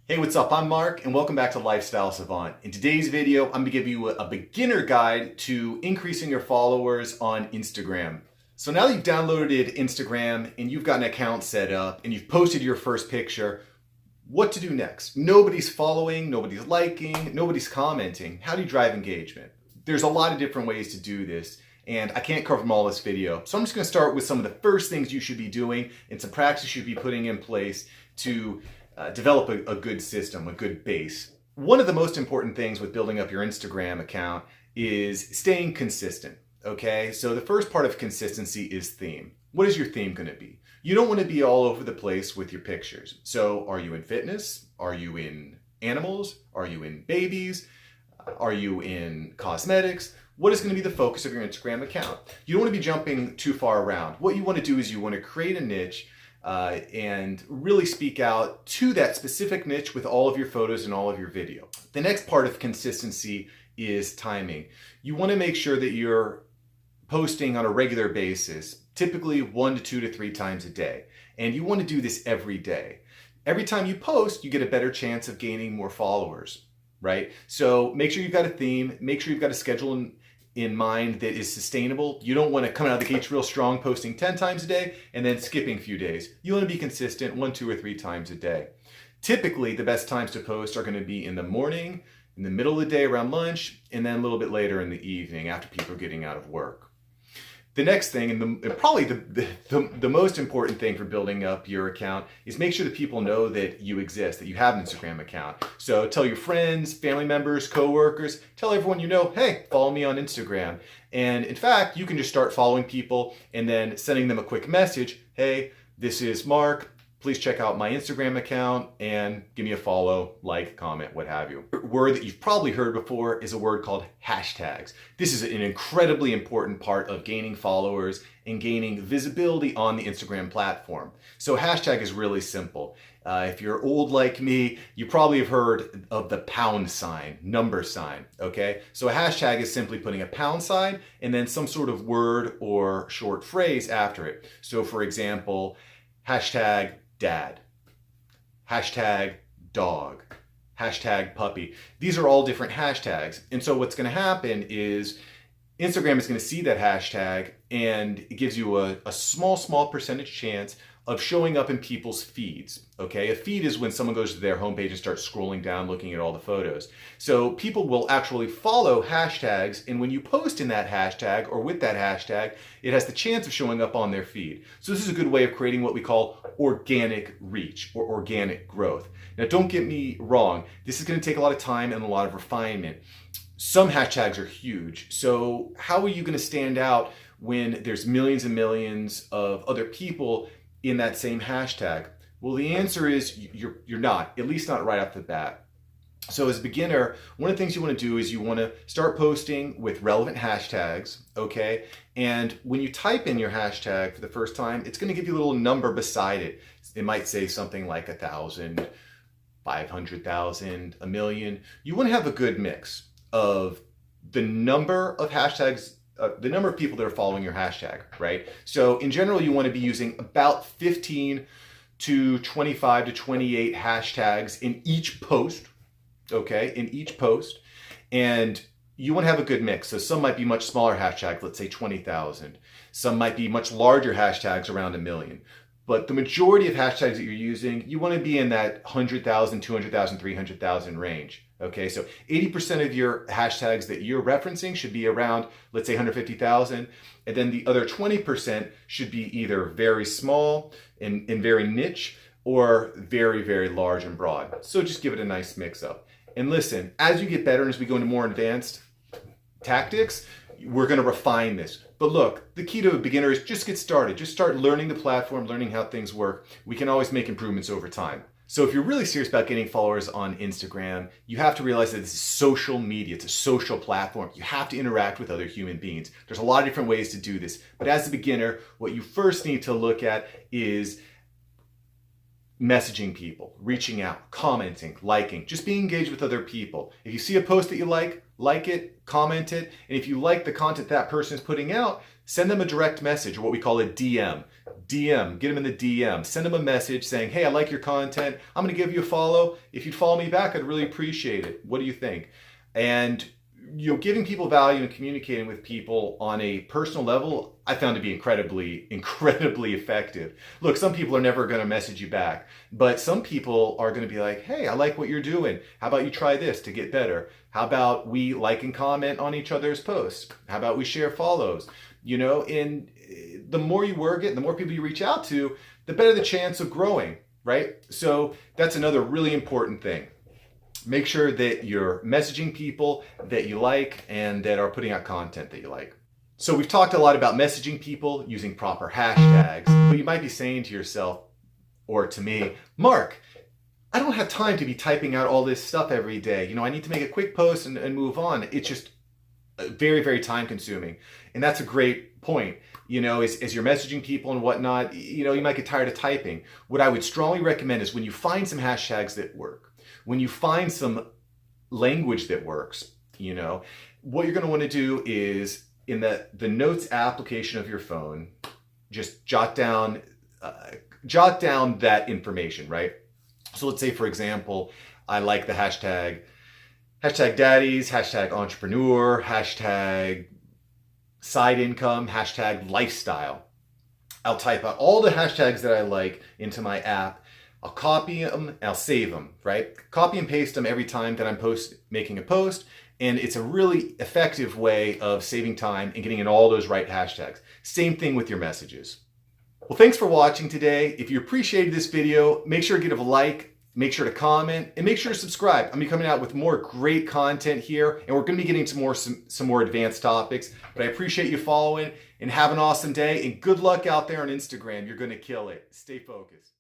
Hey, what's up? I'm Mark and welcome back to Lifestyle Savant. In today's video, I'm going to give you a beginner guide to increasing your followers on Instagram. So now that you've downloaded Instagram and you've got an account set up and you've posted your first picture, what to do next? Nobody's following, nobody's liking, nobody's commenting. How do you drive engagement? There's a lot of different ways to do this, and I can't cover them all in this video. So I'm just going to start with some of the first things you should be doing and some practice you should be putting in place to develop a good system, a good base. One of the most important things with building up your Instagram account is staying consistent, okay? So the first part of consistency is theme. What is your theme going to be? You don't want to be all over the place with your pictures. So are you in fitness? Are you in animals? Are you in babies? Are you in cosmetics? What is going to be the focus of your Instagram account? You don't want to be jumping too far around. What you want to do is you want to create a niche and really speak out to that specific niche with all of your photos and all of your video. The next part of consistency is timing. You want to make sure that you're posting on a regular basis, typically 1 to 2 to 3 times a day. And you want to do this every day. Every time you post, you get a better chance of gaining more followers, right? So make sure you've got a theme, make sure you've got a schedule in mind that is sustainable. You don't want to come out of the gates real strong, posting 10 times a day and then skipping a few days. You want to be consistent 1, 2, or 3 times a day. Typically, the best times to post are going to be in the morning, in the middle of the day around lunch, and then a little bit later in the evening after people are getting out of work. The next thing, and probably the most important thing for building up your account, is make sure that people know that you exist, that you have an Instagram account. So tell your friends, family members, coworkers, tell everyone you know, hey, follow me on Instagram. And in fact, you can just start following people and then sending them a quick message. Hey, this is Mark. Please check out my Instagram account and give me a follow, like, comment, what have you. A word that you've probably heard before is a word called hashtags. This is an incredibly important part of gaining followers and gaining visibility on the Instagram platform. So hashtag is really simple. If you're old like me, you probably have heard of the pound sign, number sign, okay? So a hashtag is simply putting a pound sign and then some sort of word or short phrase after it. So for example, hashtag dad, hashtag dog, hashtag puppy. These are all different hashtags. And so what's going to happen is Instagram is going to see that hashtag and it gives you a small percentage chance of showing up in people's feeds, okay? A feed is when someone goes to their homepage and starts scrolling down looking at all the photos. So people will actually follow hashtags, and when you post in that hashtag or with that hashtag, it has the chance of showing up on their feed. So this is a good way of creating what we call organic reach or organic growth. Now don't get me wrong, this is going to take a lot of time and a lot of refinement. Some hashtags are huge, so how are you going to stand out when there's millions and millions of other people in that same hashtag? Well, the answer is you're not, at least not right off the bat. So as a beginner, one of the things you want to do is you want to start posting with relevant hashtags, okay? And when you type in your hashtag for the first time, it's going to give you a little number beside it. It might say something like 1,000, 500,000, a million. You want to have a good mix of the number of hashtags, the number of people that are following your hashtag, right? So in general, you want to be using about 15 to 25 to 28 hashtags in each post, okay? In each post. And you want to have a good mix. So some might be much smaller hashtags, let's say 20,000. Some might be much larger hashtags around 1 million. But the majority of hashtags that you're using, you want to be in that 100,000, 200,000, 300,000 range. Okay, so 80% of your hashtags that you're referencing should be around, let's say 150,000. And then the other 20% should be either very small and very niche or very, very large and broad. So just give it a nice mix up. And listen, as you get better and as we go into more advanced tactics, we're going to refine this. But look, the key to a beginner is just get started. Just start learning the platform, learning how things work. We can always make improvements over time. So if you're really serious about getting followers on Instagram, you have to realize that this is social media. It's a social platform. You have to interact with other human beings. There's a lot of different ways to do this. But as a beginner, what you first need to look at is messaging people, reaching out, commenting, liking, just being engaged with other people. If you see a post that you like it, comment it, and if you like the content that person is putting out, send them a direct message, or what we call a DM. DM, get them in the DM, send them a message saying, hey, I like your content. I'm going to give you a follow. If you'd follow me back, I'd really appreciate it. What do you think? And giving people value and communicating with people on a personal level, I found to be incredibly effective. Look, some people are never going to message you back, but some people are going to be like, hey, I like what you're doing. How about you try this to get better? How about we like and comment on each other's posts? How about we share follows? And the more you work it, the more people you reach out to, the better the chance of growing, right? So that's another really important thing. Make sure that you're messaging people that you like and that are putting out content that you like. So we've talked a lot about messaging people using proper hashtags, but you might be saying to yourself or to me, Mark, I don't have time to be typing out all this stuff every day. I need to make a quick post and move on. It's just very, very time consuming. And that's a great point. As you're messaging people and whatnot, you might get tired of typing. What I would strongly recommend is when you find some hashtags that work, when you find some language that works, what you're going to want to do is in the notes application of your phone, just jot down that information, right? So let's say, for example, I like the hashtag daddies, hashtag entrepreneur, hashtag side income, hashtag lifestyle. I'll type out all the hashtags that I like into my app. I'll copy them, I'll save them, right? Copy and paste them every time that I'm making a post. And it's a really effective way of saving time and getting in all those right hashtags. Same thing with your messages. Well, thanks for watching today. If you appreciated this video, make sure to give it a like, make sure to comment, and make sure to subscribe. I'm going to be coming out with more great content here, and we're going to be getting to some more advanced topics. But I appreciate you following, and have an awesome day, and good luck out there on Instagram. You're going to kill it. Stay focused.